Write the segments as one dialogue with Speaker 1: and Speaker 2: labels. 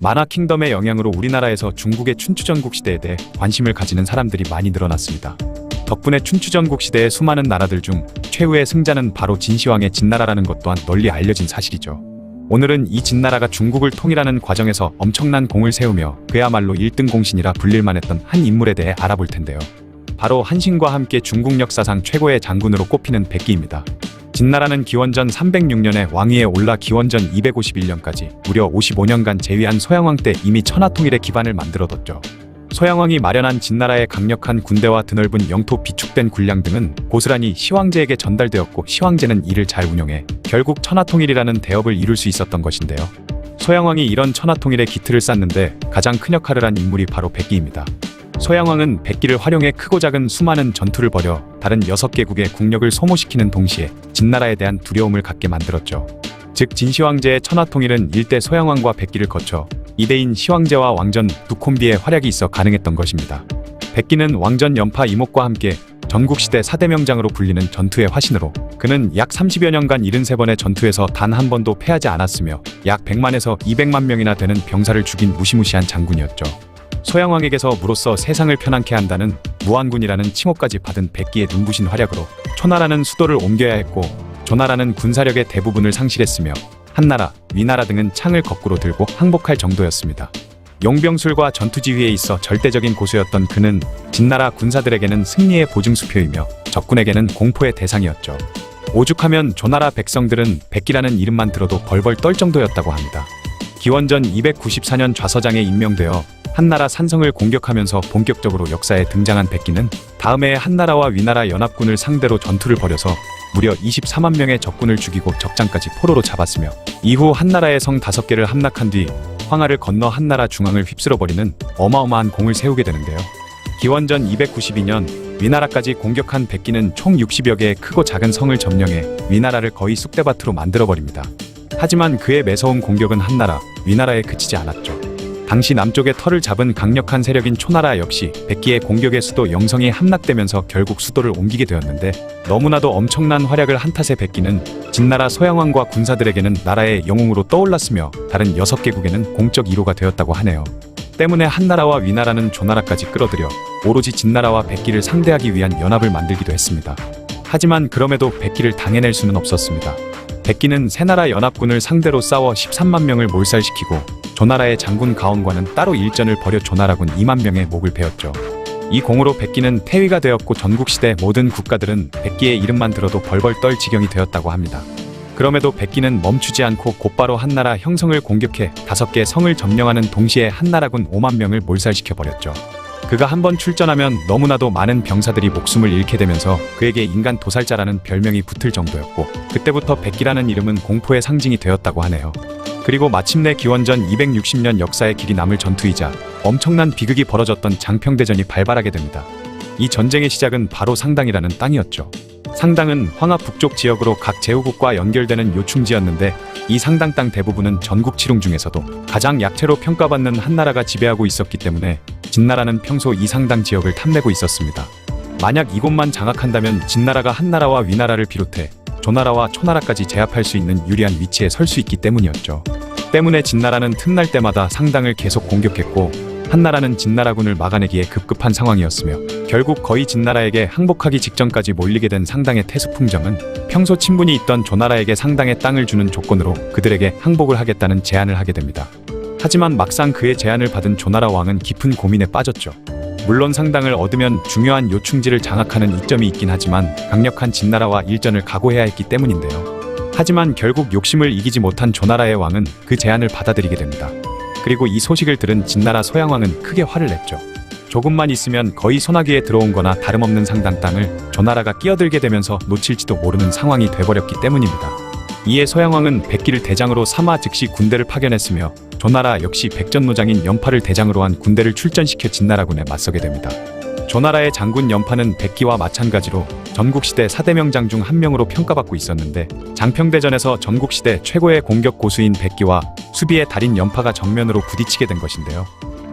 Speaker 1: 만화 킹덤의 영향으로 우리나라에서 중국의 춘추전국 시대에 대해 관심을 가지는 사람들이 많이 늘어났습니다. 덕분에 춘추전국 시대의 수많은 나라들 중 최후의 승자는 바로 진시황의 진나라라는 것 또한 널리 알려진 사실이죠. 오늘은 이 진나라가 중국을 통일하는 과정에서 엄청난 공을 세우며 그야말로 1등 공신이라 불릴만 했던 한 인물에 대해 알아볼 텐데요. 바로 한신과 함께 중국 역사상 최고의 장군으로 꼽히는 백기입니다. 진나라는 기원전 306년에 왕위에 올라 기원전 251년까지 무려 55년간 재위한 소양왕 때 이미 천하통일의 기반을 만들어뒀죠. 소양왕이 마련한 진나라의 강력한 군대와 드넓은 영토, 비축된 군량 등은 고스란히 시황제에게 전달되었고, 시황제는 이를 잘 운용해 결국 천하통일이라는 대업을 이룰 수 있었던 것인데요. 소양왕이 이런 천하통일의 기틀을 쌓는데 가장 큰 역할을 한 인물이 바로 백기입니다. 소양왕은 백기를 활용해 크고 작은 수많은 전투를 벌여 다른 6개국의 국력을 소모시키는 동시에 진나라에 대한 두려움을 갖게 만들었죠. 즉 진시황제의 천하통일은 일대 소양왕과 백기를 거쳐 2대인 시황제와 왕전 두 콤비의 활약이 있어 가능했던 것입니다. 백기는 왕전 연파 이목과 함께 전국시대 4대 명장으로 불리는 전투의 화신으로, 그는 약 30여 년간 73번의 전투에서 단 한 번도 패하지 않았으며 약 100만에서 200만 명이나 되는 병사를 죽인 무시무시한 장군이었죠. 소양왕에게서 무로써 세상을 편안케 한다는 무안군이라는 칭호까지 받은 백기의 눈부신 활약으로 초나라는 수도를 옮겨야 했고, 조나라는 군사력의 대부분을 상실했으며 한나라, 위나라 등은 창을 거꾸로 들고 항복할 정도였습니다. 용병술과 전투지휘에 있어 절대적인 고수였던 그는 진나라 군사들에게는 승리의 보증수표이며 적군에게는 공포의 대상이었죠. 오죽하면 조나라 백성들은 백기라는 이름만 들어도 벌벌 떨 정도였다고 합니다. 기원전 294년 좌서장에 임명되어 한나라 산성을 공격하면서 본격적으로 역사에 등장한 백기는 다음 해에 한나라와 위나라 연합군을 상대로 전투를 벌여서 무려 24만 명의 적군을 죽이고 적장까지 포로로 잡았으며, 이후 한나라의 성 5개를 함락한 뒤 황하를 건너 한나라 중앙을 휩쓸어버리는 어마어마한 공을 세우게 되는데요. 기원전 292년 위나라까지 공격한 백기는 총 60여 개의 크고 작은 성을 점령해 위나라를 거의 쑥대밭으로 만들어버립니다. 하지만 그의 매서운 공격은 한나라, 위나라에 그치지 않았죠. 당시 남쪽의 털을 잡은 강력한 세력인 초나라 역시 백기의 공격에 수도 영성이 함락되면서 결국 수도를 옮기게 되었는데, 너무나도 엄청난 활약을 한 탓에 백기는 진나라 소양왕과 군사들에게는 나라의 영웅으로 떠올랐으며 다른 6개국에는 공적 1호가 되었다고 하네요. 때문에 한나라와 위나라는 조나라까지 끌어들여 오로지 진나라와 백기를 상대하기 위한 연합을 만들기도 했습니다. 하지만 그럼에도 백기를 당해낼 수는 없었습니다. 백기는 세나라 연합군을 상대로 싸워 13만 명을 몰살시키고 조나라의 장군 가원과는 따로 일전을 벌여 조나라군 2만 명의 목을 베었죠. 이 공으로 백기는 태위가 되었고 전국시대 모든 국가들은 백기의 이름만 들어도 벌벌 떨 지경이 되었다고 합니다. 그럼에도 백기는 멈추지 않고 곧바로 한나라 형성을 공격해 5개 성을 점령하는 동시에 한나라군 5만 명을 몰살시켜버렸죠. 그가 한번 출전하면 너무나도 많은 병사들이 목숨을 잃게 되면서 그에게 인간 도살자라는 별명이 붙을 정도였고, 그때부터 백기라는 이름은 공포의 상징이 되었다고 하네요. 그리고 마침내 기원전 260년 역사의 길이 남을 전투이자 엄청난 비극이 벌어졌던 장평대전이 발발하게 됩니다. 이 전쟁의 시작은 바로 상당이라는 땅이었죠. 상당은 황하 북쪽 지역으로 각 제후국과 연결되는 요충지였는데, 이 상당 땅 대부분은 전국 지룡 중에서도 가장 약체로 평가받는 한나라가 지배하고 있었기 때문에 진나라는 평소 이 상당 지역을 탐내고 있었습니다. 만약 이곳만 장악한다면 진나라가 한나라와 위나라를 비롯해 조나라와 초나라까지 제압할 수 있는 유리한 위치에 설 수 있기 때문이었죠. 때문에 진나라는 틈날 때마다 상당을 계속 공격했고, 한나라는 진나라군을 막아내기에 급급한 상황이었으며 결국 거의 진나라에게 항복하기 직전까지 몰리게 된 상당의 태수풍정은 평소 친분이 있던 조나라에게 상당의 땅을 주는 조건으로 그들에게 항복을 하겠다는 제안을 하게 됩니다. 하지만 막상 그의 제안을 받은 조나라 왕은 깊은 고민에 빠졌죠. 물론 상당을 얻으면 중요한 요충지를 장악하는 이점이 있긴 하지만 강력한 진나라와 일전을 각오해야 했기 때문인데요. 하지만 결국 욕심을 이기지 못한 조나라의 왕은 그 제안을 받아들이게 됩니다. 그리고 이 소식을 들은 진나라 소양왕은 크게 화를 냈죠. 조금만 있으면 거의 소나기에 들어온 거나 다름없는 상당 땅을 조나라가 끼어들게 되면서 놓칠지도 모르는 상황이 돼버렸기 때문입니다. 이에 소양왕은 백기를 대장으로 삼아 즉시 군대를 파견했으며 조나라 역시 백전노장인 연파를 대장으로 한 군대를 출전시켜 진나라군에 맞서게 됩니다. 조나라의 장군 연파는 백기와 마찬가지로 전국시대 4대 명장 중 한 명으로 평가받고 있었는데, 장평대전에서 전국시대 최고의 공격 고수인 백기와 수비의 달인 연파가 정면으로 부딪히게 된 것인데요.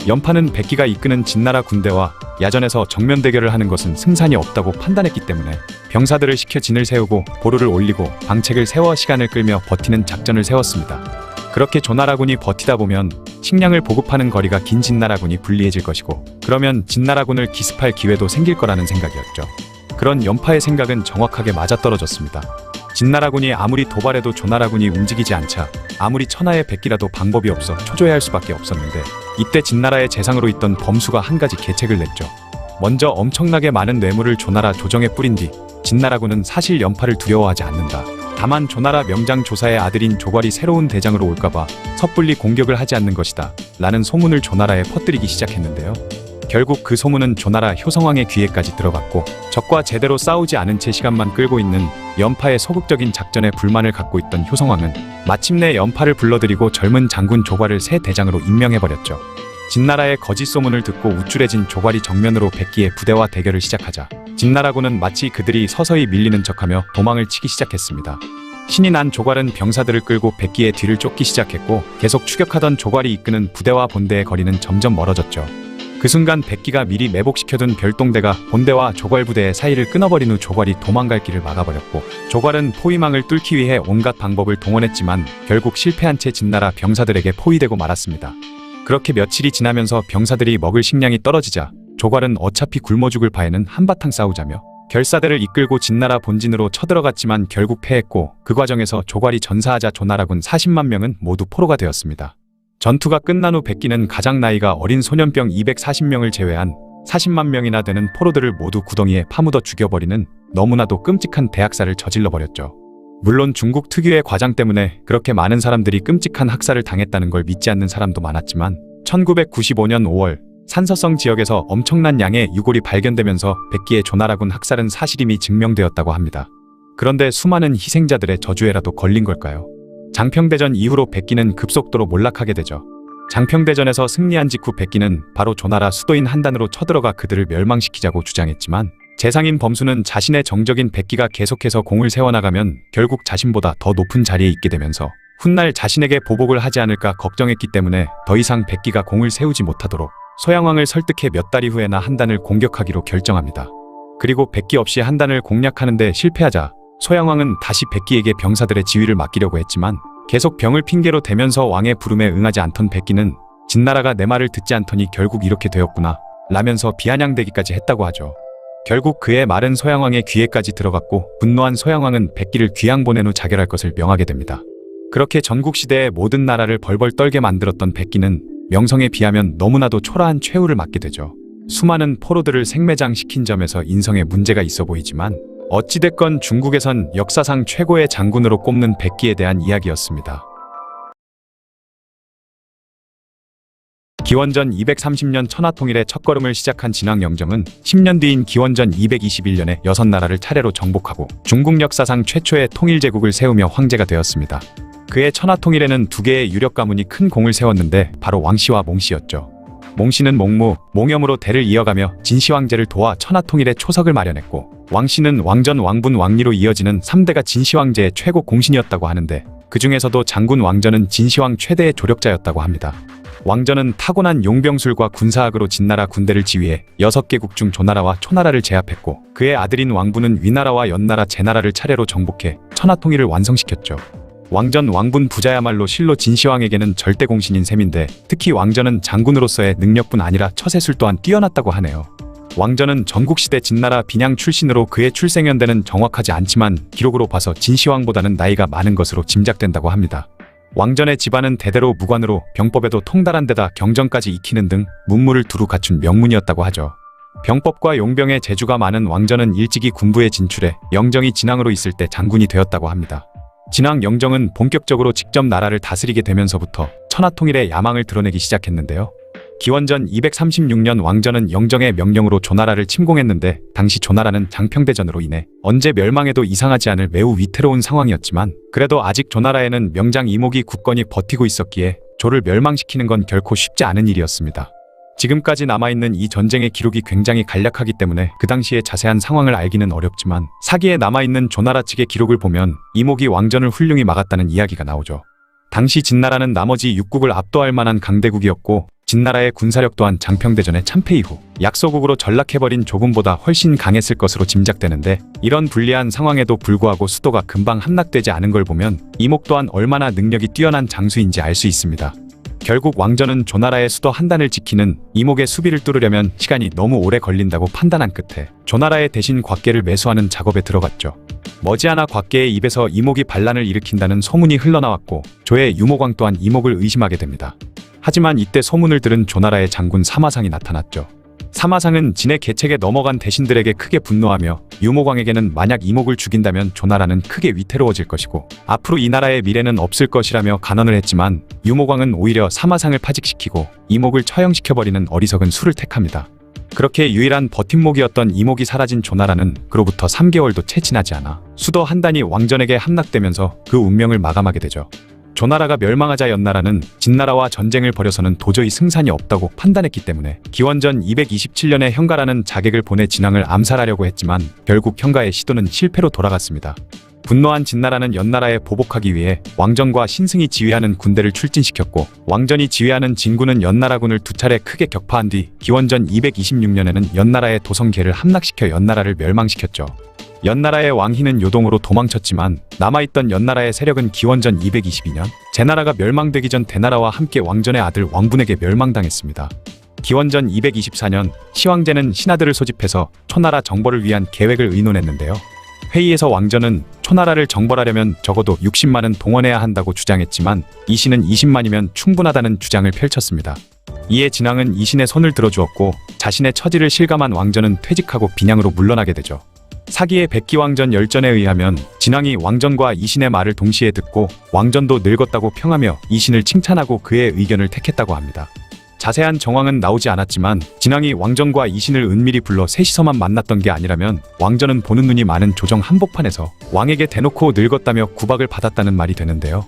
Speaker 1: 연파는 백기가 이끄는 진나라 군대와 야전에서 정면 대결을 하는 것은 승산이 없다고 판단했기 때문에 병사들을 시켜 진을 세우고 보루를 올리고 방책을 세워 시간을 끌며 버티는 작전을 세웠습니다. 그렇게 조나라군이 버티다 보면 식량을 보급하는 거리가 긴 진나라군이 불리해질 것이고, 그러면 진나라군을 기습할 기회도 생길 거라는 생각이었죠. 그런 연파의 생각은 정확하게 맞아떨어졌습니다. 진나라군이 아무리 도발해도 조나라군이 움직이지 않자 아무리 천하의 백기라도 방법이 없어 초조해할 수밖에 없었는데, 이때 진나라의 재상으로 있던 범수가 한 가지 계책을 냈죠. 먼저 엄청나게 많은 뇌물을 조나라 조정에 뿌린 뒤 진나라군은 사실 연파를 두려워하지 않는다. 다만 조나라 명장 조사의 아들인 조괄이 새로운 대장으로 올까봐 섣불리 공격을 하지 않는 것이다 라는 소문을 조나라에 퍼뜨리기 시작했는데요. 결국 그 소문은 조나라 효성왕의 귀에까지 들어갔고, 적과 제대로 싸우지 않은 채 시간만 끌고 있는 연파의 소극적인 작전에 불만을 갖고 있던 효성왕은 마침내 연파를 불러들이고 젊은 장군 조괄을 새 대장으로 임명해버렸죠. 진나라의 거짓 소문을 듣고 우쭐해진 조괄이 정면으로 백기의 부대와 대결을 시작하자 진나라군은 마치 그들이 서서히 밀리는 척하며 도망을 치기 시작했습니다. 신이 난 조괄은 병사들을 끌고 백기의 뒤를 쫓기 시작했고, 계속 추격하던 조괄이 이끄는 부대와 본대의 거리는 점점 멀어졌죠. 그 순간 백기가 미리 매복시켜둔 별동대가 본대와 조괄 부대의 사이를 끊어버린 후 조괄이 도망갈 길을 막아버렸고, 조괄은 포위망을 뚫기 위해 온갖 방법을 동원했지만 결국 실패한 채 진나라 병사들에게 포위되고 말았습니다. 그렇게 며칠이 지나면서 병사들이 먹을 식량이 떨어지자 조괄은 어차피 굶어 죽을 바에는 한바탕 싸우자며 결사대를 이끌고 진나라 본진으로 쳐들어갔지만 결국 패했고, 그 과정에서 조괄이 전사하자 조나라군 40만 명은 모두 포로가 되었습니다. 전투가 끝난 후 백기는 가장 나이가 어린 소년병 240명을 제외한 40만 명이나 되는 포로들을 모두 구덩이에 파묻어 죽여버리는 너무나도 끔찍한 대학살을 저질러버렸죠. 물론 중국 특유의 과장 때문에 그렇게 많은 사람들이 끔찍한 학살을 당했다는 걸 믿지 않는 사람도 많았지만, 1995년 5월 산서성 지역에서 엄청난 양의 유골이 발견되면서 백기의 조나라군 학살은 사실임이 증명되었다고 합니다. 그런데 수많은 희생자들의 저주에라도 걸린 걸까요? 장평대전 이후로 백기는 급속도로 몰락하게 되죠. 장평대전에서 승리한 직후 백기는 바로 조나라 수도인 한단으로 쳐들어가 그들을 멸망시키자고 주장했지만, 재상인 범수는 자신의 정적인 백기가 계속해서 공을 세워나가면 결국 자신보다 더 높은 자리에 있게 되면서 훗날 자신에게 보복을 하지 않을까 걱정했기 때문에 더 이상 백기가 공을 세우지 못하도록 소양왕을 설득해 몇 달 이후에나 한단을 공격하기로 결정합니다. 그리고 백기 없이 한단을 공략하는데 실패하자 소양왕은 다시 백기에게 병사들의 지휘를 맡기려고 했지만, 계속 병을 핑계로 대면서 왕의 부름에 응하지 않던 백기는 진나라가 내 말을 듣지 않더니 결국 이렇게 되었구나 라면서 비아냥대기까지 했다고 하죠. 결국 그의 말은 소양왕의 귀에까지 들어갔고, 분노한 소양왕은 백기를 귀양 보낸 후 자결할 것을 명하게 됩니다. 그렇게 전국시대의 모든 나라를 벌벌 떨게 만들었던 백기는 명성에 비하면 너무나도 초라한 최후를 맞게 되죠. 수많은 포로들을 생매장시킨 점에서 인성에 문제가 있어 보이지만, 어찌됐건 중국에선 역사상 최고의 장군으로 꼽는 백기에 대한 이야기였습니다. 기원전 230년 천하통일의 첫걸음을 시작한 진왕영정은 10년 뒤인 기원전 221년에 6나라를 차례로 정복하고 중국 역사상 최초의 통일제국을 세우며 황제가 되었습니다. 그의 천하통일에는 두 개의 유력 가문이 큰 공을 세웠는데 바로 왕씨와 몽씨였죠. 몽씨는 몽무, 몽염으로 대를 이어가며 진시황제를 도와 천하통일의 초석을 마련했고, 왕씨는 왕전, 왕분, 왕리로 이어지는 3대가 진시황제의 최고 공신이었다고 하는데, 그 중에서도 장군 왕전은 진시황 최대의 조력자였다고 합니다. 왕전은 타고난 용병술과 군사학으로 진나라 군대를 지휘해 6개국 중 조나라와 초나라를 제압했고, 그의 아들인 왕분은 위나라와 연나라, 제나라를 차례로 정복해 천하통일을 완성시켰죠. 왕전, 왕분 부자야말로 실로 진시황에게는 절대 공신인 셈인데, 특히 왕전은 장군으로서의 능력뿐 아니라 처세술 또한 뛰어났다고 하네요. 왕전은 전국시대 진나라 빈양 출신으로 그의 출생연대는 정확하지 않지만 기록으로 봐서 진시황보다는 나이가 많은 것으로 짐작된다고 합니다. 왕전의 집안은 대대로 무관으로 병법에도 통달한 데다 경전까지 익히는 등 문무를 두루 갖춘 명문이었다고 하죠. 병법과 용병의 재주가 많은 왕전은 일찍이 군부에 진출해 영정이 진왕으로 있을 때 장군이 되었다고 합니다. 진왕 영정은 본격적으로 직접 나라를 다스리게 되면서부터 천하통일의 야망을 드러내기 시작했는데요. 기원전 236년 왕전은 영정의 명령으로 조나라를 침공했는데, 당시 조나라는 장평대전으로 인해 언제 멸망해도 이상하지 않을 매우 위태로운 상황이었지만, 그래도 아직 조나라에는 명장 이목이 굳건히 버티고 있었기에 조를 멸망시키는 건 결코 쉽지 않은 일이었습니다. 지금까지 남아있는 이 전쟁의 기록이 굉장히 간략하기 때문에 그 당시의 자세한 상황을 알기는 어렵지만, 사기에 남아있는 조나라 측의 기록을 보면 이목이 왕전을 훌륭히 막았다는 이야기가 나오죠. 당시 진나라는 나머지 6국을 압도할 만한 강대국이었고, 진나라의 군사력 또한 장평대전의 참패 이후 약소국으로 전락해버린 조금보다 훨씬 강했을 것으로 짐작되는데, 이런 불리한 상황에도 불구하고 수도가 금방 함락되지 않은 걸 보면 이목 또한 얼마나 능력이 뛰어난 장수인지 알 수 있습니다. 결국 왕전은 조나라의 수도 한단을 지키는 이목의 수비를 뚫으려면 시간이 너무 오래 걸린다고 판단한 끝에 조나라의 대신 곽계를 매수하는 작업에 들어갔죠. 머지않아 곽계의 입에서 이목이 반란을 일으킨다는 소문이 흘러나왔고 조의 유모광 또한 이목을 의심하게 됩니다. 하지만 이때 소문을 들은 조나라의 장군 사마상이 나타났죠. 사마상은 진의 계책에 넘어간 대신들에게 크게 분노하며 유모광에게는 만약 이목을 죽인다면 조나라는 크게 위태로워질 것이고 앞으로 이 나라의 미래는 없을 것이라며 간언을 했지만 유모광은 오히려 사마상을 파직시키고 이목을 처형시켜버리는 어리석은 수를 택합니다. 그렇게 유일한 버팀목이었던 이목이 사라진 조나라는 그로부터 3개월도 채 지나지 않아 수도 한단이 왕전에게 함락되면서 그 운명을 마감하게 되죠. 조나라가 멸망하자 연나라는 진나라와 전쟁을 벌여서는 도저히 승산이 없다고 판단했기 때문에 기원전 227년에 현가라는 자객을 보내 진왕을 암살하려고 했지만 결국 현가의 시도는 실패로 돌아갔습니다. 분노한 진나라는 연나라에 보복하기 위해 왕전과 신승이 지휘하는 군대를 출진시켰고 왕전이 지휘하는 진군은 연나라군을 두 차례 크게 격파한 뒤 기원전 226년에는 연나라의 도성계를 함락시켜 연나라를 멸망시켰죠. 연나라의 왕희는 요동으로 도망쳤지만 남아있던 연나라의 세력은 기원전 222년 제나라가 멸망되기 전 대나라와 함께 왕전의 아들 왕분에게 멸망당했습니다. 기원전 224년 시황제는 신하들을 소집해서 초나라 정벌을 위한 계획을 의논했는데요. 회의에서 왕전은 초나라를 정벌하려면 적어도 60만은 동원해야 한다고 주장했지만 이신은 20만이면 충분하다는 주장을 펼쳤습니다. 이에 진왕은 이신의 손을 들어주었고 자신의 처지를 실감한 왕전은 퇴직하고 빈양으로 물러나게 되죠. 사기의 백기왕전 열전에 의하면 진왕이 왕전과 이신의 말을 동시에 듣고 왕전도 늙었다고 평하며 이신을 칭찬하고 그의 의견을 택했다고 합니다. 자세한 정황은 나오지 않았지만 진왕이 왕전과 이신을 은밀히 불러 셋이서만 만났던 게 아니라면 왕전은 보는 눈이 많은 조정 한복판에서 왕에게 대놓고 늙었다며 구박을 받았다는 말이 되는데요.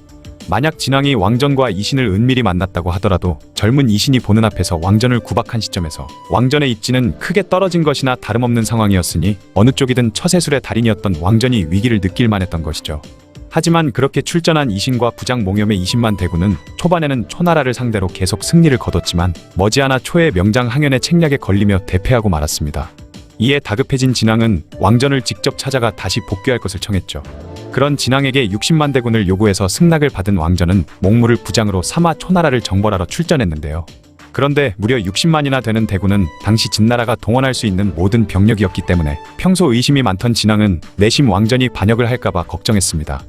Speaker 1: 만약 진왕이 왕전과 이신을 은밀히 만났다고 하더라도 젊은 이신이 보는 앞에서 왕전을 구박한 시점에서 왕전의 입지는 크게 떨어진 것이나 다름없는 상황이었으니 어느 쪽이든 처세술의 달인이었던 왕전이 위기를 느낄 만했던 것이죠. 하지만 그렇게 출전한 이신과 부장 몽염의 20만 대군은 초반에는 초나라를 상대로 계속 승리를 거뒀지만 머지않아 초의 명장 항현의 책략에 걸리며 대패하고 말았습니다. 이에 다급해진 진왕은 왕전을 직접 찾아가 다시 복귀할 것을 청했죠. 그런 진왕에게 60만 대군을 요구해서 승낙을 받은 왕전은 몽무를 부장으로 삼아 초나라를 정벌하러 출전했는데요. 그런데 무려 60만이나 되는 대군은 당시 진나라가 동원할 수 있는 모든 병력이었기 때문에 평소 의심이 많던 진왕은 내심 왕전이 반역을 할까봐 걱정했습니다.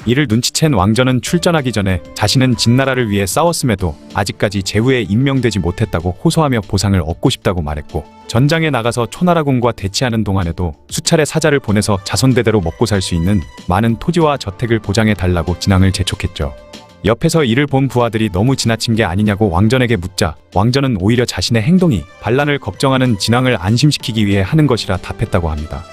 Speaker 1: 이를 눈치챈 왕전은 출전하기 전에 자신은 진나라를 위해 싸웠음에도 아직까지 제후에 임명되지 못했다고 호소하며 보상을 얻고 싶다고 말했고 전장에 나가서 초나라군과 대치하는 동안에도 수차례 사자를 보내서 자손대대로 먹고 살 수 있는 많은 토지와 저택을 보장해달라고 진왕을 재촉했죠. 옆에서 이를 본 부하들이 너무 지나친 게 아니냐고 왕전에게 묻자 왕전은 오히려 자신의 행동이 반란을 걱정하는 진왕을 안심시키기 위해 하는 것이라 답했다고 합니다.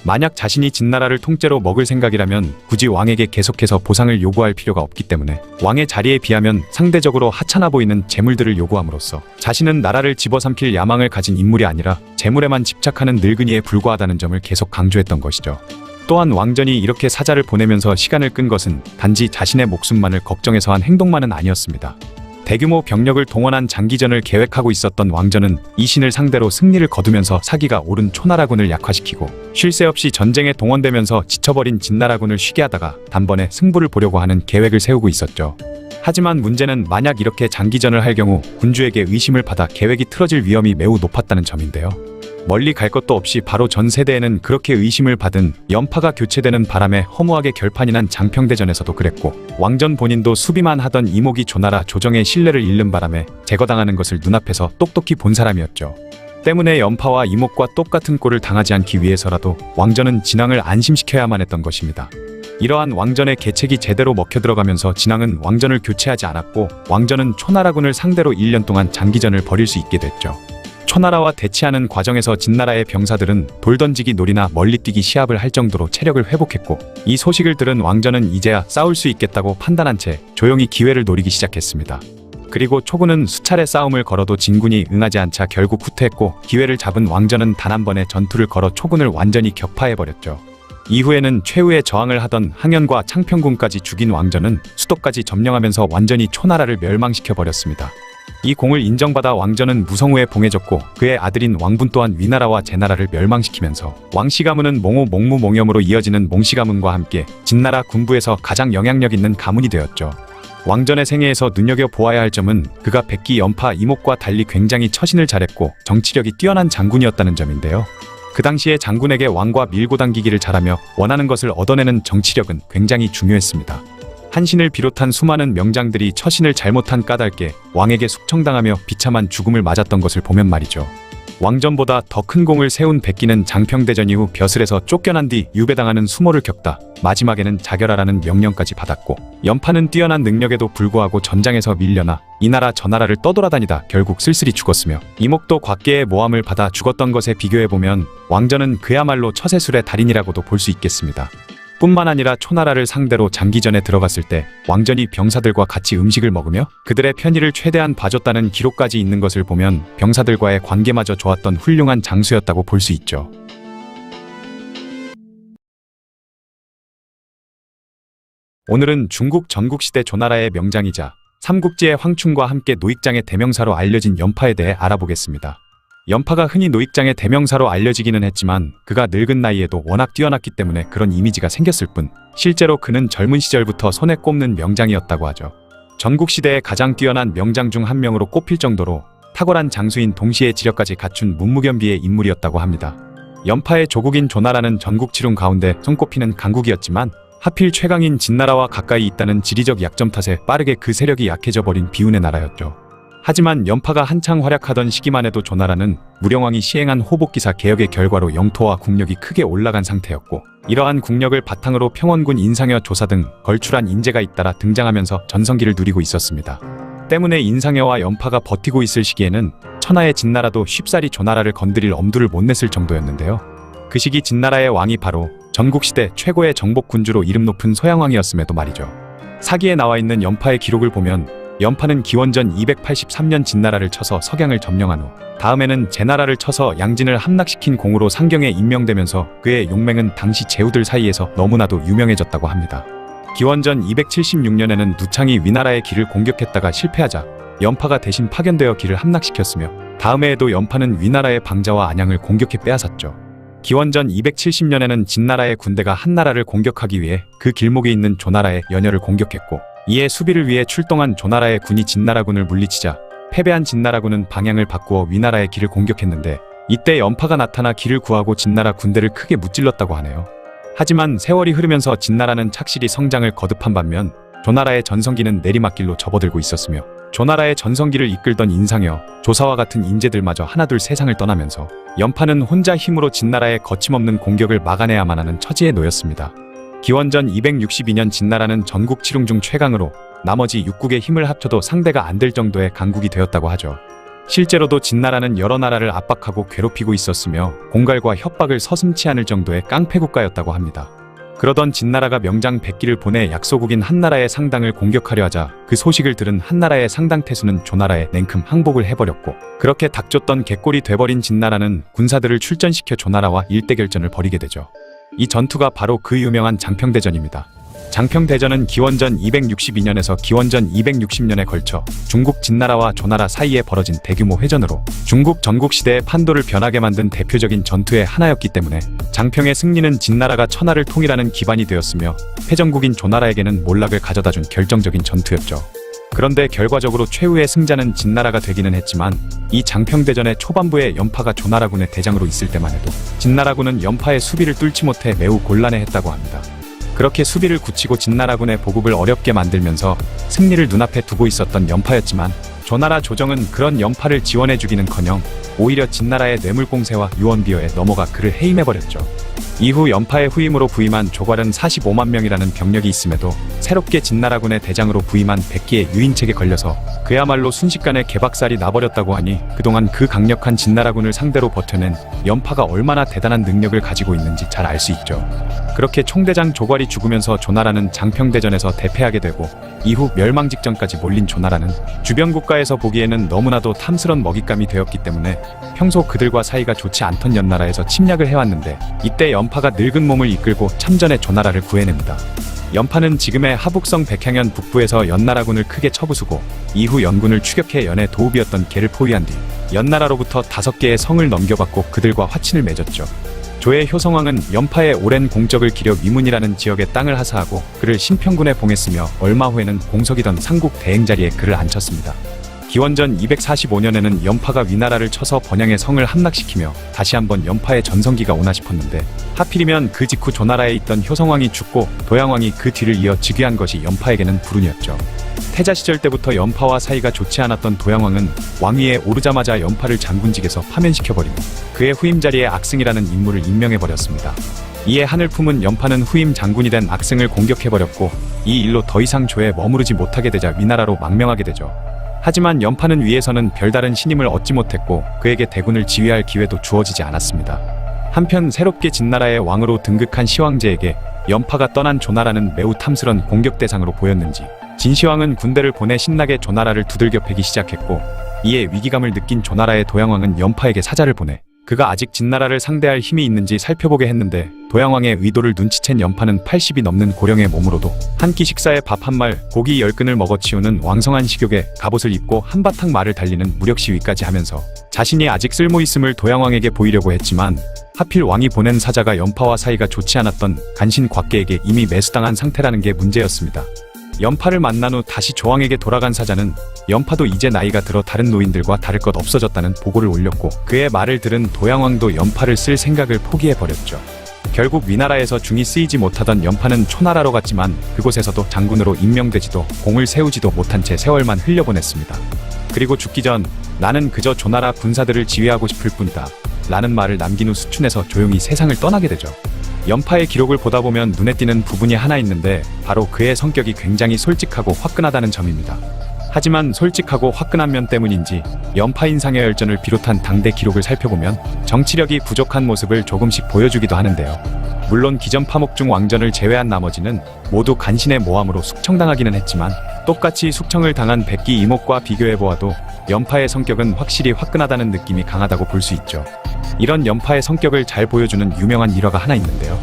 Speaker 1: 만약 자신이 진나라를 통째로 먹을 생각이라면 굳이 왕에게 계속해서 보상을 요구할 필요가 없기 때문에 왕의 자리에 비하면 상대적으로 하찮아 보이는 재물들을 요구함으로써 자신은 나라를 집어삼킬 야망을 가진 인물이 아니라 재물에만 집착하는 늙은이에 불과하다는 점을 계속 강조했던 것이죠. 또한 왕전이 이렇게 사자를 보내면서 시간을 끈 것은 단지 자신의 목숨만을 걱정해서 한 행동만은 아니었습니다. 대규모 병력을 동원한 장기전을 계획하고 있었던 왕전은 이신을 상대로 승리를 거두면서 사기가 오른 초나라군을 약화시키고 쉴 새 없이 전쟁에 동원되면서 지쳐버린 진나라군을 쉬게 하다가 단번에 승부를 보려고 하는 계획을 세우고 있었죠. 하지만 문제는 만약 이렇게 장기전을 할 경우 군주에게 의심을 받아 계획이 틀어질 위험이 매우 높았다는 점인데요. 멀리 갈 것도 없이 바로 전 세대에는 그렇게 의심을 받은 연파가 교체되는 바람에 허무하게 결판이 난 장평대전에서도 그랬고 왕전 본인도 수비만 하던 이목이 조나라 조정의 신뢰를 잃는 바람에 제거당하는 것을 눈앞에서 똑똑히 본 사람이었죠. 때문에 연파와 이목과 똑같은 꼴을 당하지 않기 위해서라도 왕전은 진왕을 안심시켜야만 했던 것입니다. 이러한 왕전의 계책이 제대로 먹혀들어가면서 진왕은 왕전을 교체하지 않았고 왕전은 초나라군을 상대로 1년 동안 장기전을 벌일 수 있게 됐죠. 초나라와 대치하는 과정에서 진나라의 병사들은 돌던지기 놀이나 멀리뛰기 시합을 할 정도로 체력을 회복했고 이 소식을 들은 왕전은 이제야 싸울 수 있겠다고 판단한 채 조용히 기회를 노리기 시작했습니다. 그리고 초군은 수차례 싸움을 걸어도 진군이 응하지 않자 결국 후퇴했고 기회를 잡은 왕전은 단 한 번의 전투를 걸어 초군을 완전히 격파해버렸죠. 이후에는 최후의 저항을 하던 항현과 창평군까지 죽인 왕전은 수도까지 점령하면서 완전히 초나라를 멸망시켜버렸습니다. 이 공을 인정받아 왕전은 무성우에 봉해졌고 그의 아들인 왕분 또한 위나라와 제나라를 멸망시키면서 왕씨 가문은 몽호 몽무 몽염으로 이어지는 몽씨 가문과 함께 진나라 군부에서 가장 영향력 있는 가문이 되었죠. 왕전의 생애에서 눈여겨보아야 할 점은 그가 백기 연파 이목과 달리 굉장히 처신을 잘했고 정치력이 뛰어난 장군이었다는 점인데요. 그 당시에 장군에게 왕과 밀고 당기기를 잘하며 원하는 것을 얻어내는 정치력은 굉장히 중요했습니다. 한신을 비롯한 수많은 명장들이 처신을 잘못한 까닭에 왕에게 숙청당하며 비참한 죽음을 맞았던 것을 보면 말이죠. 왕전보다 더 큰 공을 세운 백기는 장평대전 이후 벼슬에서 쫓겨난 뒤 유배당하는 수모를 겪다 마지막에는 자결하라는 명령까지 받았고, 연파는 뛰어난 능력에도 불구하고 전장에서 밀려나 이 나라 저 나라를 떠돌아다니다 결국 쓸쓸히 죽었으며, 이목도 곽계의 모함을 받아 죽었던 것에 비교해보면 왕전은 그야말로 처세술의 달인이라고도 볼 수 있겠습니다. 뿐만 아니라 초나라를 상대로 장기전에 들어갔을 때 왕전이 병사들과 같이 음식을 먹으며 그들의 편의를 최대한 봐줬다는 기록까지 있는 것을 보면 병사들과의 관계마저 좋았던 훌륭한 장수였다고 볼 수 있죠. 오늘은 중국 전국시대 조나라의 명장이자 삼국지의 황충과 함께 노익장의 대명사로 알려진 연파에 대해 알아보겠습니다. 연파가 흔히 노익장의 대명사로 알려지기는 했지만 그가 늙은 나이에도 워낙 뛰어났기 때문에 그런 이미지가 생겼을 뿐, 실제로 그는 젊은 시절부터 손에 꼽는 명장이었다고 하죠. 전국시대의 가장 뛰어난 명장 중 한 명으로 꼽힐 정도로 탁월한 장수인 동시에 지력까지 갖춘 문무겸비의 인물이었다고 합니다. 연파의 조국인 조나라는 전국칠흥 가운데 손꼽히는 강국이었지만 하필 최강인 진나라와 가까이 있다는 지리적 약점 탓에 빠르게 그 세력이 약해져 버린 비운의 나라였죠. 하지만 연파가 한창 활약하던 시기만 해도 조나라는 무령왕이 시행한 호복기사 개혁의 결과로 영토와 국력이 크게 올라간 상태였고, 이러한 국력을 바탕으로 평원군 인상여 조사 등 걸출한 인재가 잇따라 등장하면서 전성기를 누리고 있었습니다. 때문에 인상여와 연파가 버티고 있을 시기에는 천하의 진나라도 쉽사리 조나라를 건드릴 엄두를 못 냈을 정도였는데요. 그 시기 진나라의 왕이 바로 전국시대 최고의 정복군주로 이름 높은 소양왕이었음에도 말이죠. 사기에 나와 있는 연파의 기록을 보면 연파는 기원전 283년 진나라를 쳐서 석양을 점령한 후 다음에는 제나라를 쳐서 양진을 함락시킨 공으로 상경에 임명되면서 그의 용맹은 당시 제후들 사이에서 너무나도 유명해졌다고 합니다. 기원전 276년에는 누창이 위나라의 길을 공격했다가 실패하자 연파가 대신 파견되어 길을 함락시켰으며, 다음 해에도 연파는 위나라의 방자와 안양을 공격해 빼앗았죠. 기원전 270년에는 진나라의 군대가 한나라를 공격하기 위해 그 길목에 있는 조나라의 연여를 공격했고, 이에 수비를 위해 출동한 조나라의 군이 진나라군을 물리치자 패배한 진나라군은 방향을 바꾸어 위나라의 길을 공격했는데, 이때 연파가 나타나 길을 구하고 진나라 군대를 크게 무찔렀다고 하네요. 하지만 세월이 흐르면서 진나라는 착실히 성장을 거듭한 반면 조나라의 전성기는 내리막길로 접어들고 있었으며, 조나라의 전성기를 이끌던 인상여, 조사와 같은 인재들마저 하나둘 세상을 떠나면서 연파는 혼자 힘으로 진나라의 거침없는 공격을 막아내야만 하는 처지에 놓였습니다. 기원전 262년 진나라는 전국 칠흥 중 최강으로 나머지 6국의 힘을 합쳐도 상대가 안 될 정도의 강국이 되었다고 하죠. 실제로도 진나라는 여러 나라를 압박하고 괴롭히고 있었으며 공갈과 협박을 서슴지 않을 정도의 깡패 국가였다고 합니다. 그러던 진나라가 명장 백기를 보내 약소국인 한나라의 상당을 공격하려 하자 그 소식을 들은 한나라의 상당 태수는 조나라에 냉큼 항복을 해버렸고, 그렇게 닥쳤던 갯골이 돼버린 진나라는 군사들을 출전시켜 조나라와 일대결전을 벌이게 되죠. 이 전투가 바로 그 유명한 장평대전입니다. 장평대전은 기원전 262년에서 기원전 260년에 걸쳐 중국 진나라와 조나라 사이에 벌어진 대규모 회전으로 중국 전국시대의 판도를 변하게 만든 대표적인 전투의 하나였기 때문에 장평의 승리는 진나라가 천하를 통일하는 기반이 되었으며 패전국인 조나라에게는 몰락을 가져다준 결정적인 전투였죠. 그런데 결과적으로 최후의 승자는 진나라가 되기는 했지만, 이 장평대전의 초반부에 연파가 조나라군의 대장으로 있을 때만 해도 진나라군은 연파의 수비를 뚫지 못해 매우 곤란해했다고 합니다. 그렇게 수비를 굳히고 진나라군의 보급을 어렵게 만들면서 승리를 눈앞에 두고 있었던 연파였지만, 조나라 조정은 그런 연파를 지원해주기는커녕 오히려 진나라의 뇌물공세와 유언비어에 넘어가 그를 해임해버렸죠. 이후 연파의 후임으로 부임한 조괄은 45만 명이라는 병력이 있음에도 새롭게 진나라군의 대장으로 부임한 백기의 유인책에 걸려서 그야말로 순식간에 개박살이 나버렸다고 하니, 그동안 그 강력한 진나라군을 상대로 버텨낸 연파가 얼마나 대단한 능력을 가지고 있는지 잘 알 수 있죠. 그렇게 총대장 조괄이 죽으면서 조나라는 장평대전에서 대패하게 되고, 이후 멸망 직전까지 몰린 조나라는 주변 국가에서 보기에는 너무나도 탐스런 먹잇감이 되었기 때문에 평소 그들과 사이가 좋지 않던 연나라에서 침략을 해왔는데, 이때 연파가 늙은 몸을 이끌고 참전해 조나라를 구해냅니다. 연파는 지금의 하북성 백향현 북부에서 연나라군을 크게 쳐부수고 이후 연군을 추격해 연의 도읍이었던 개를 포위한 뒤 연나라로부터 5개의 성을 넘겨받고 그들과 화친을 맺었죠. 조의 효성왕은 연파의 오랜 공적을 기려 위문이라는 지역에 땅을 하사하고 그를 신평군에 봉했으며 얼마 후에는 공석이던 상국 대행자리에 그를 앉혔습니다. 기원전 245년에는 연파가 위나라를 쳐서 번양의 성을 함락시키며 다시 한번 연파의 전성기가 오나 싶었는데 하필이면 그 직후 조나라에 있던 효성왕이 죽고 도양왕이 그 뒤를 이어 즉위한 것이 연파에게는 불운이었죠. 태자 시절 때부터 연파와 사이가 좋지 않았던 도양왕은 왕위에 오르자마자 연파를 장군직에서 파면시켜버리며 그의 후임 자리에 악승이라는 인물을 임명해버렸습니다. 이에 하늘 품은 연파는 후임 장군이 된 악승을 공격해버렸고 이 일로 더 이상 조에 머무르지 못하게 되자 위나라로 망명하게 되죠. 하지만 연파는 위에서는 별다른 신임을 얻지 못했고 그에게 대군을 지휘할 기회도 주어지지 않았습니다. 한편 새롭게 진나라의 왕으로 등극한 시황제에게 연파가 떠난 조나라는 매우 탐스런 공격 대상으로 보였는지 진시황은 군대를 보내 신나게 조나라를 두들겨 패기 시작했고 이에 위기감을 느낀 조나라의 도양왕은 연파에게 사자를 보내 그가 아직 진나라를 상대할 힘이 있는지 살펴보게 했는데 도양왕의 의도를 눈치챈 연파는 80이 넘는 고령의 몸으로도 한 끼 식사에 밥 한 말, 고기 10근을 먹어치우는 왕성한 식욕에 갑옷을 입고 한바탕 말을 달리는 무력시위까지 하면서 자신이 아직 쓸모있음을 도양왕에게 보이려고 했지만 하필 왕이 보낸 사자가 연파와 사이가 좋지 않았던 간신 곽계에게 이미 매수당한 상태라는 게 문제였습니다. 연파를 만난 후 다시 조왕에게 돌아간 사자는 연파도 이제 나이가 들어 다른 노인들과 다를 것 없어졌다는 보고를 올렸고 그의 말을 들은 도양왕도 연파를 쓸 생각을 포기해버렸죠. 결국 위나라에서 중이 쓰이지 못하던 연파는 초나라로 갔지만 그곳에서도 장군으로 임명되지도 공을 세우지도 못한 채 세월만 흘려보냈습니다. 그리고 죽기 전 나는 그저 조나라 군사들을 지휘하고 싶을 뿐이다 라는 말을 남긴 후 수춘해서 조용히 세상을 떠나게 되죠. 연파의 기록을 보다 보면 눈에 띄는 부분이 하나 있는데 바로 그의 성격이 굉장히 솔직하고 화끈하다는 점입니다. 하지만 솔직하고 화끈한 면 때문인지 연파 인상의 열전을 비롯한 당대 기록을 살펴보면 정치력이 부족한 모습을 조금씩 보여주기도 하는데요. 물론 기전 파목중 왕전을 제외한 나머지는 모두 간신의 모함으로 숙청당하기는 했지만 똑같이 숙청을 당한 백기 이목과 비교해보아도 연파의 성격은 확실히 화끈하다는 느낌이 강하다고 볼 수 있죠. 이런 연파의 성격을 잘 보여주는 유명한 일화가 하나 있는데요.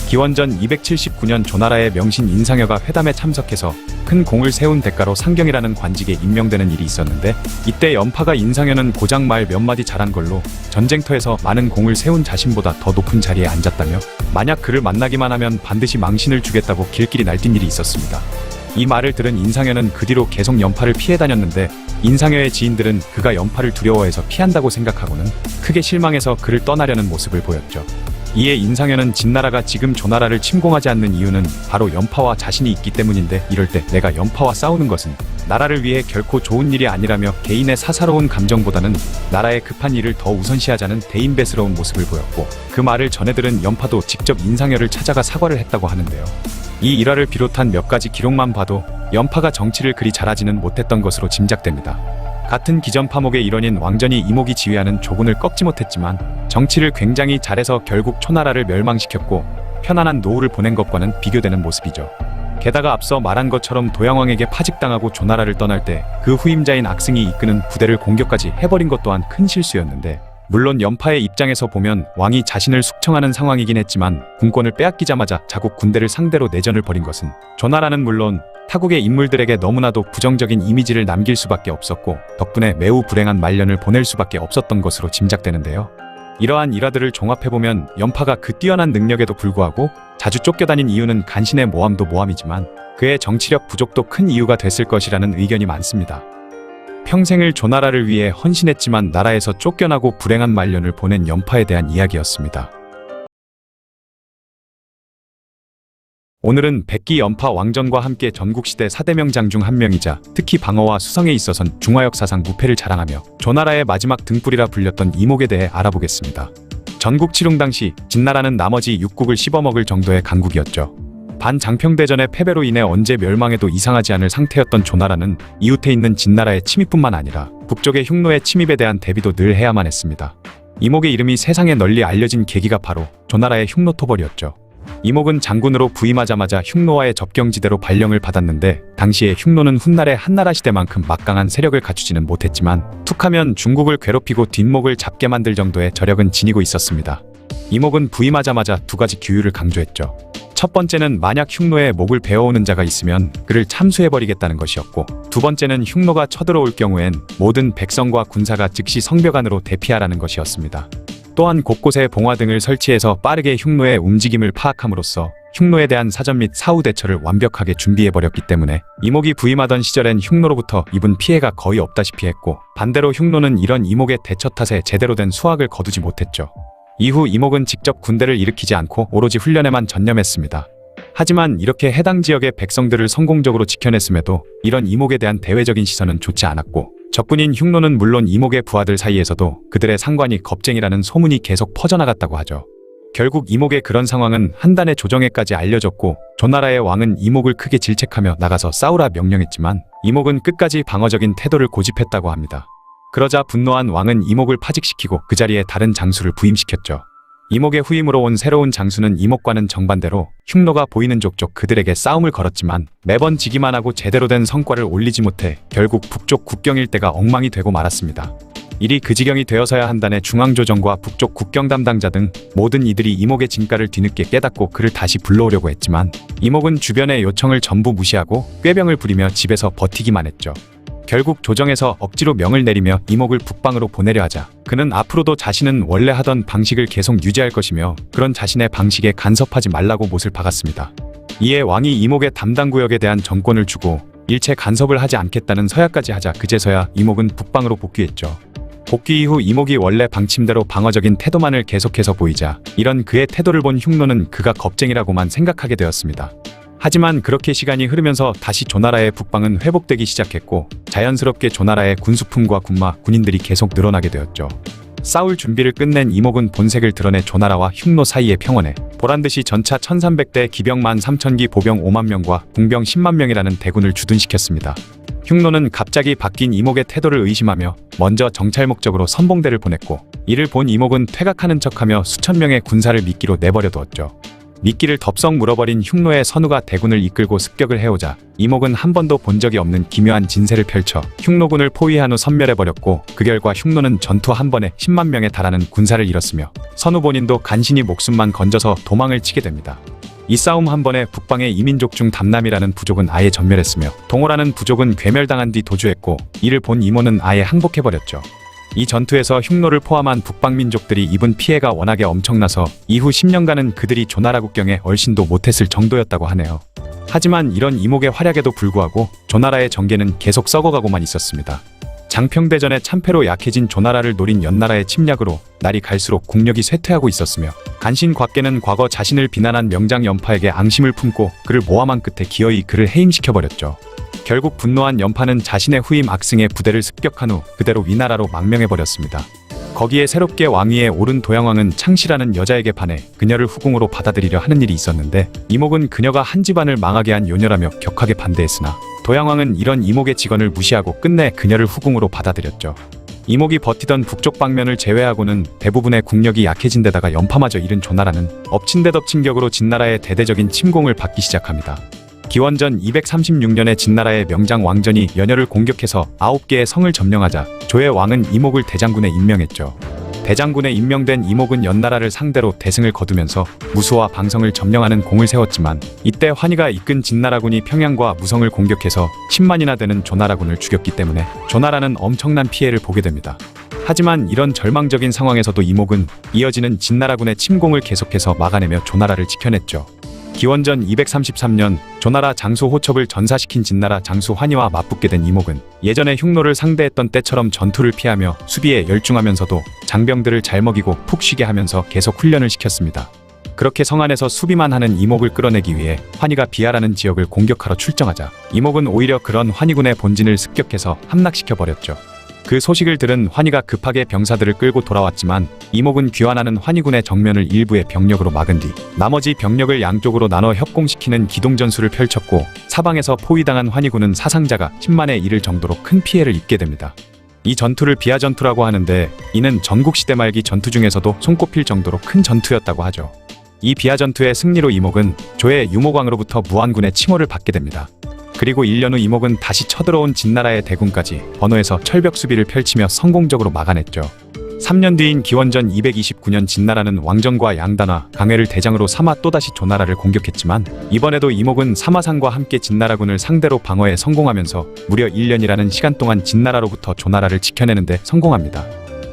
Speaker 1: 기원전 279년 조나라의 명신 인상여가 회담에 참석해서 큰 공을 세운 대가로 상경이라는 관직에 임명되는 일이 있었는데 이때 연파가 인상여는 고장 말 몇 마디 잘한 걸로 전쟁터에서 많은 공을 세운 자신보다 더 높은 자리에 앉았다며 만약 그를 만나기만 하면 반드시 망신을 주겠다고 길길이 날뛴 일이 있었습니다. 이 말을 들은 인상여는 그 뒤로 계속 연파를 피해 다녔는데 인상여의 지인들은 그가 연파를 두려워해서 피한다고 생각하고는 크게 실망해서 그를 떠나려는 모습을 보였죠. 이에 인상여는 진나라가 지금 조나라를 침공하지 않는 이유는 바로 연파와 자신이 있기 때문인데 이럴 때 내가 연파와 싸우는 것은 나라를 위해 결코 좋은 일이 아니라며 개인의 사사로운 감정보다는 나라의 급한 일을 더 우선시하자는 대인배스러운 모습을 보였고 그 말을 전해들은 연파도 직접 인상여를 찾아가 사과를 했다고 하는데요. 이 일화를 비롯한 몇 가지 기록만 봐도 연파가 정치를 그리 잘하지는 못했던 것으로 짐작됩니다. 같은 기전 파목의 일원인 왕전이 이목이 지휘하는 조군을 꺾지 못했지만 정치를 굉장히 잘해서 결국 초나라를 멸망시켰고 편안한 노후를 보낸 것과는 비교되는 모습이죠. 게다가 앞서 말한 것처럼 도양왕에게 파직당하고 조나라를 떠날 때 그 후임자인 악승이 이끄는 부대를 공격까지 해버린 것 또한 큰 실수였는데 물론 연파의 입장에서 보면 왕이 자신을 숙청하는 상황이긴 했지만 군권을 빼앗기자마자 자국 군대를 상대로 내전을 벌인 것은 조나라는 물론 타국의 인물들에게 너무나도 부정적인 이미지를 남길 수밖에 없었고 덕분에 매우 불행한 말년을 보낼 수밖에 없었던 것으로 짐작되는데요. 이러한 일화들을 종합해보면 연파가 그 뛰어난 능력에도 불구하고 자주 쫓겨다닌 이유는 간신의 모함도 모함이지만 그의 정치력 부족도 큰 이유가 됐을 것이라는 의견이 많습니다. 평생을 조나라를 위해 헌신했지만 나라에서 쫓겨나고 불행한 말년을 보낸 연파에 대한 이야기였습니다. 오늘은 백기 연파 왕전과 함께 전국시대 4대명장 중 한 명이자 특히 방어와 수성에 있어선 중화역사상 무패를 자랑하며 조나라의 마지막 등불이라 불렸던 이목에 대해 알아보겠습니다. 전국 칠웅 당시 진나라는 나머지 6국을 씹어먹을 정도의 강국이었죠. 반장평대전의 패배로 인해 언제 멸망해도 이상하지 않을 상태였던 조나라는 이웃에 있는 진나라의 침입뿐만 아니라 북쪽의 흉노의 침입에 대한 대비도 늘 해야만 했습니다. 이목의 이름이 세상에 널리 알려진 계기가 바로 조나라의 흉노토벌이었죠. 이목은 장군으로 부임하자마자 흉노와의 접경지대로 발령을 받았는데 당시에 흉노는 훗날의 한나라 시대만큼 막강한 세력을 갖추지는 못했지만 툭하면 중국을 괴롭히고 뒷목을 잡게 만들 정도의 저력은 지니고 있었습니다. 이목은 부임하자마자 두 가지 규율을 강조했죠. 첫 번째는 만약 흉노에 목을 베어오는 자가 있으면 그를 참수해버리겠다는 것이었고 두 번째는 흉노가 쳐들어올 경우엔 모든 백성과 군사가 즉시 성벽 안으로 대피하라는 것이었습니다. 또한 곳곳에 봉화 등을 설치해서 빠르게 흉노의 움직임을 파악함으로써 흉노에 대한 사전 및 사후 대처를 완벽하게 준비해버렸기 때문에 이목이 부임하던 시절엔 흉노로부터 입은 피해가 거의 없다시피 했고, 반대로 흉노는 이런 이목의 대처 탓에 제대로 된 수확을 거두지 못했죠. 이후 이목은 직접 군대를 일으키지 않고 오로지 훈련에만 전념했습니다. 하지만 이렇게 해당 지역의 백성들을 성공적으로 지켜냈음에도 이런 이목에 대한 대외적인 시선은 좋지 않았고, 적군인 흉노는 물론 이목의 부하들 사이에서도 그들의 상관이 겁쟁이라는 소문이 계속 퍼져나갔다고 하죠. 결국 이목의 그런 상황은 한단의 조정에까지 알려졌고, 조나라의 왕은 이목을 크게 질책하며 나가서 싸우라 명령했지만 이목은 끝까지 방어적인 태도를 고집했다고 합니다. 그러자 분노한 왕은 이목을 파직시키고 그 자리에 다른 장수를 부임시켰죠. 이목의 후임으로 온 새로운 장수는 이목과는 정반대로 흉노가 보이는 족족 그들에게 싸움을 걸었지만 매번 지기만 하고 제대로 된 성과를 올리지 못해 결국 북쪽 국경 일대가 엉망이 되고 말았습니다. 일이 그 지경이 되어서야 한단의 중앙조정과 북쪽 국경 담당자 등 모든 이들이 이목의 진가를 뒤늦게 깨닫고 그를 다시 불러오려고 했지만 이목은 주변의 요청을 전부 무시하고 꾀병을 부리며 집에서 버티기만 했죠. 결국 조정에서 억지로 명을 내리며 이목을 북방으로 보내려 하자 그는 앞으로도 자신은 원래 하던 방식을 계속 유지할 것이며 그런 자신의 방식에 간섭하지 말라고 못을 박았습니다. 이에 왕이 이목의 담당 구역에 대한 정권을 주고 일체 간섭을 하지 않겠다는 서약까지 하자 그제서야 이목은 북방으로 복귀했죠. 복귀 이후 이목이 원래 방침대로 방어적인 태도만을 계속해서 보이자 이런 그의 태도를 본 흉노는 그가 겁쟁이라고만 생각하게 되었습니다. 하지만 그렇게 시간이 흐르면서 다시 조나라의 북방은 회복되기 시작했고, 자연스럽게 조나라의 군수품과 군마, 군인들이 계속 늘어나게 되었죠. 싸울 준비를 끝낸 이목은 본색을 드러내 조나라와 흉노 사이의 평원에 보란듯이 전차 1300대, 기병 13,000기, 보병 5만 명과 궁병 10만 명이라는 대군을 주둔시켰습니다. 흉노는 갑자기 바뀐 이목의 태도를 의심하며 먼저 정찰 목적으로 선봉대를 보냈고, 이를 본 이목은 퇴각하는 척하며 수천 명의 군사를 미끼로 내버려 두었죠. 미끼를 덥석 물어버린 흉노의 선우가 대군을 이끌고 습격을 해오자 이목은 한 번도 본 적이 없는 기묘한 진세를 펼쳐 흉노군을 포위한 후 섬멸해버렸고, 그 결과 흉노는 전투 한 번에 10만 명에 달하는 군사를 잃었으며 선우 본인도 간신히 목숨만 건져서 도망을 치게 됩니다. 이 싸움 한 번에 북방의 이민족 중 담남이라는 부족은 아예 전멸했으며 동호라는 부족은 괴멸당한 뒤 도주했고, 이를 본 이모는 아예 항복해버렸죠. 이 전투에서 흉노를 포함한 북방 민족들이 입은 피해가 워낙에 엄청나서 이후 10년간은 그들이 조나라 국경에 얼씬도 못했을 정도였다고 하네요. 하지만 이런 이목의 활약에도 불구하고 조나라의 정계는 계속 썩어가고만 있었습니다. 장평대전의 참패로 약해진 조나라를 노린 연나라의 침략으로 날이 갈수록 국력이 쇠퇴하고 있었으며, 간신곽계는 과거 자신을 비난한 명장 연파에게 앙심을 품고 그를 모함한 끝에 기어이 그를 해임시켜버렸죠. 결국 분노한 연파는 자신의 후임 악승의 부대를 습격한 후 그대로 위나라로 망명해버렸습니다. 거기에 새롭게 왕위에 오른 도양왕은 창씨라는 여자에게 반해 그녀를 후궁으로 받아들이려 하는 일이 있었는데, 이목은 그녀가 한 집안을 망하게 한 요녀라며 격하게 반대했으나 도양왕은 이런 이목의 직언을 무시하고 끝내 그녀를 후궁으로 받아들였죠. 이목이 버티던 북쪽 방면을 제외하고는 대부분의 국력이 약해진 데다가 연파마저 잃은 조나라는 엎친 데 덮친 격으로 진나라의 대대적인 침공을 받기 시작합니다. 기원전 236년에 진나라의 명장 왕전이 연여를 공격해서 9개의 성을 점령하자 조의 왕은 이목을 대장군에 임명했죠. 대장군에 임명된 이목은 연나라를 상대로 대승을 거두면서 무수와 방성을 점령하는 공을 세웠지만, 이때 환희가 이끈 진나라군이 평양과 무성을 공격해서 10만이나 되는 조나라군을 죽였기 때문에 조나라는 엄청난 피해를 보게 됩니다. 하지만 이런 절망적인 상황에서도 이목은 이어지는 진나라군의 침공을 계속해서 막아내며 조나라를 지켜냈죠. 기원전 233년 조나라 장수 호첩을 전사시킨 진나라 장수 환희와 맞붙게 된 이목은 예전에 흉노를 상대했던 때처럼 전투를 피하며 수비에 열중하면서도 장병들을 잘 먹이고 푹 쉬게 하면서 계속 훈련을 시켰습니다. 그렇게 성 안에서 수비만 하는 이목을 끌어내기 위해 환희가 비하라는 지역을 공격하러 출정하자 이목은 오히려 그런 환희군의 본진을 습격해서 함락시켜버렸죠. 그 소식을 들은 환희가 급하게 병사들을 끌고 돌아왔지만 이목은 귀환하는 환희군의 정면을 일부의 병력으로 막은 뒤 나머지 병력을 양쪽으로 나눠 협공시키는 기동전술을 펼쳤고, 사방에서 포위당한 환희군은 사상자가 10만에 이를 정도로 큰 피해를 입게 됩니다. 이 전투를 비하전투라고 하는데, 이는 전국시대 말기 전투 중에서도 손꼽힐 정도로 큰 전투였다고 하죠. 이 비하전투의 승리로 이목은 조의 유모광으로부터 무안군의 칭호를 받게 됩니다. 그리고 1년 후 이목은 다시 쳐들어온 진나라의 대군까지 번호에서 철벽 수비를 펼치며 성공적으로 막아냈죠. 3년 뒤인 기원전 229년 진나라는 왕정과 양단화, 강회를 대장으로 삼아 또다시 조나라를 공격했지만, 이번에도 이목은 사마상과 함께 진나라군을 상대로 방어에 성공하면서 무려 1년이라는 시간 동안 진나라로부터 조나라를 지켜내는 데 성공합니다.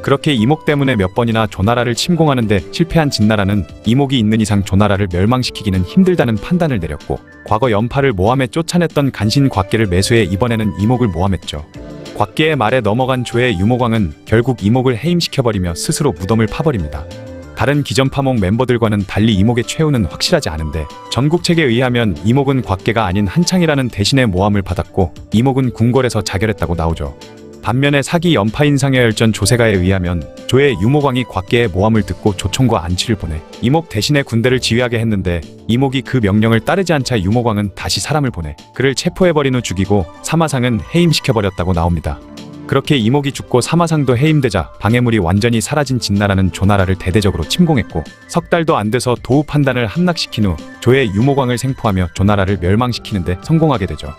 Speaker 1: 그렇게 이목 때문에 몇 번이나 조나라를 침공하는데 실패한 진나라는 이목이 있는 이상 조나라를 멸망시키기는 힘들다는 판단을 내렸고, 과거 연파를 모함해 쫓아냈던 간신 곽계를 매수해 이번에는 이목을 모함했죠. 곽계의 말에 넘어간 조의 유목왕은 결국 이목을 해임시켜버리며 스스로 무덤을 파버립니다. 다른 기전파목 멤버들과는 달리 이목의 최후는 확실하지 않은데, 전국책에 의하면 이목은 곽계가 아닌 한창이라는 대신의 모함을 받았고, 이목은 궁궐에서 자결했다고 나오죠. 반면에 사기 연파인 상여열전 조세가에 의하면 조의 유목왕이 곽계의 모함을 듣고 조총과 안치를 보내 이목 대신에 군대를 지휘하게 했는데, 이목이 그 명령을 따르지 않자 유목왕은 다시 사람을 보내 그를 체포해버린 후 죽이고 사마상은 해임시켜버렸다고 나옵니다. 그렇게 이목이 죽고 사마상도 해임되자 방해물이 완전히 사라진 진나라는 조나라를 대대적으로 침공했고, 석 달도 안 돼서 도우 판단을 함락시킨 후 조의 유목왕을 생포하며 조나라를 멸망시키는 데 성공하게 되죠.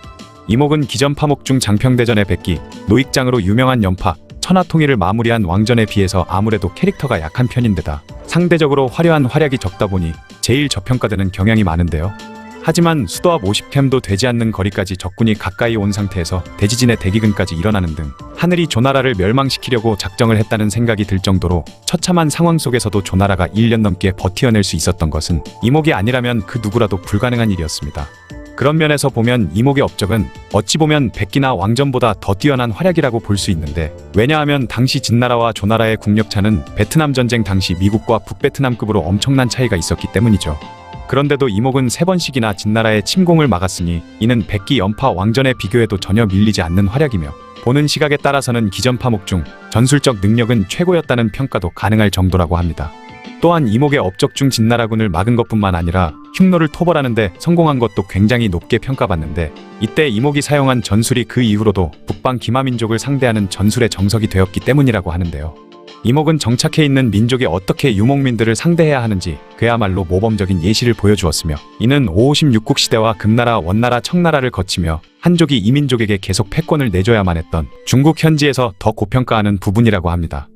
Speaker 1: 이목은 기전파목 중 장평대전의 백기, 노익장으로 유명한 연파, 천하통일을 마무리한 왕전에 비해서 아무래도 캐릭터가 약한 편인데다 상대적으로 화려한 활약이 적다 보니 제일 저평가되는 경향이 많은데요. 하지만 수도 앞 50캠도 되지 않는 거리까지 적군이 가까이 온 상태에서 대지진의 대기근까지 일어나는 등 하늘이 조나라를 멸망시키려고 작정을 했다는 생각이 들 정도로 처참한 상황 속에서도 조나라가 1년 넘게 버티어낼 수 있었던 것은 이목이 아니라면 그 누구라도 불가능한 일이었습니다. 그런 면에서 보면 이목의 업적은 어찌 보면 백기나 왕전보다 더 뛰어난 활약이라고 볼 수 있는데, 왜냐하면 당시 진나라와 조나라의 국력차는 베트남 전쟁 당시 미국과 북베트남급으로 엄청난 차이가 있었기 때문이죠. 그런데도 이목은 3번씩이나 진나라의 침공을 막았으니 이는 백기 연파 왕전에 비교해도 전혀 밀리지 않는 활약이며, 보는 시각에 따라서는 기전파목 중 전술적 능력은 최고였다는 평가도 가능할 정도라고 합니다. 또한 이목의 업적 중 진나라군을 막은 것뿐만 아니라 흉노를 토벌하는데 성공한 것도 굉장히 높게 평가받는데, 이때 이목이 사용한 전술이 그 이후로도 북방 기마민족을 상대하는 전술의 정석이 되었기 때문이라고 하는데요. 이목은 정착해 있는 민족이 어떻게 유목민들을 상대해야 하는지 그야말로 모범적인 예시를 보여주었으며, 이는 556국 시대와 금나라, 원나라, 청나라를 거치며 한족이 이민족에게 계속 패권을 내줘야만 했던 중국 현지에서 더 고평가하는 부분이라고 합니다.